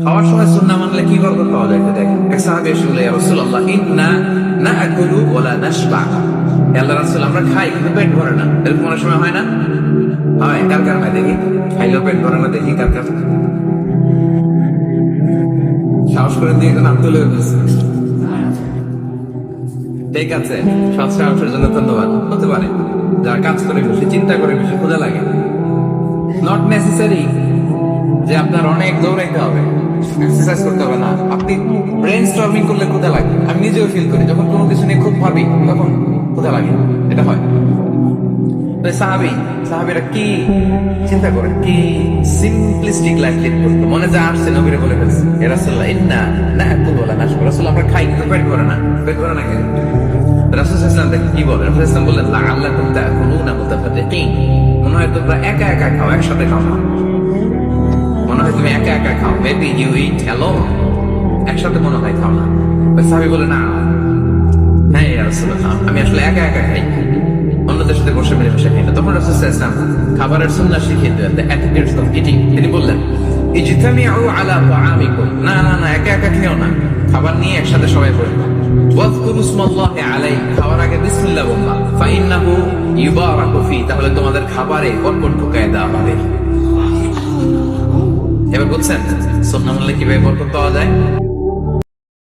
খাওয়ার সময় সুন্নাহ মানলে কি বরকত পাওয়া যায় দেখেন। এক সাহাবী এসে বলে, ইয়া রাসূলুল্লাহ, ইন্না নাআকুলু ওয়া লা নাশবা। হে আল্লাহর রাসূল, আমরা খাই কিন্তু পেট ভরে না। এরকম অনেক সময় হয় না? হয়। কার কার হয় দেখি? খাইলেও পেট ভরে না, দেখি কার কার। সাহস করে দিয়ে নাম তুলে ফেলছে। ঠিক আছে, সৎ সাহসের জন্য ধন্যবাদ। হতে পারে যারা কাজ করে বেশি, চিন্তা করে বেশি, ক্ষুধা লাগে। নট নেসেসারি যে আপনার অনেক দৌড়াইতে হবে, এক্সারসাইজ করতে হবে না। আপনি ব্রেন স্টর্মিং করলে ক্ষুধা লাগে। আমি নিজেও ফিল করি, যখন কোনো কিছু নিয়ে খুব ভাবি তখন ক্ষুধা লাগে, এটা হয়। সাহাবীরা কি চিন্তা করেন, কি সিম্পলিস্টিক লাইফ লিড করতো। মনে যা আসছে নবীরে বলে ফেলছে, এ রাসূলুল্লাহ, ইন্না নাআকুলু ওয়া লা নাশবা। রাসূল, আমরা খাই কিন্তু পেট ভরে না। পেট ভরে না কেন? রাসূল সাল্লাল্লাহু আলাইহি ওয়াসাল্লাম কি বলেন? রাসূল সাল্লাল্লাহু আলাইহি ওয়াসাল্লাম বললেন, লাআল্লাকুম তাকুলুনা মুতাফাররিকিন। মনে হয় তোমরা একা একা খাও, একসাথে খাও না। মনে হয় তুমি একা একা খাও, মেবি ইউ ইট অ্যালোন। একসাথে মনে হয় খাও না। সাহাবী বলে, না, হ্যাঁ ইয়া রাসূলুল্লাহ, আমি আসলে একা একা খাই, অন্যদের সাথে বসে মিলেমিশে খাই না। তখন রাসূল সাল্লাল্লাহু আলাইহি ওয়াসাল্লাম খাবারের সুন্নাহ শিখিয়ে দিলেন, দ্য এটিকেটস অফ ইটিং। তিনি বললেন, ইজতামিউ আলা তাআমিকুম। না না না, একা একা খেও না, খাবার নিয়ে একসাথে সবাই বসে ওয়াযকুরু ইসমাল্লাহি আলাইহি। খাওয়ার আগে বিসমিল্লাহ বলবা, ফাইন্নাহু ইউবারাকু ফি। তাহলে তোমাদের খাবারে বরকত ঢুকায় দেওয়া হবে। এবার বুঝছেন সুন্নাহ মানলে কিভাবে বরকত পাওয়া যায়?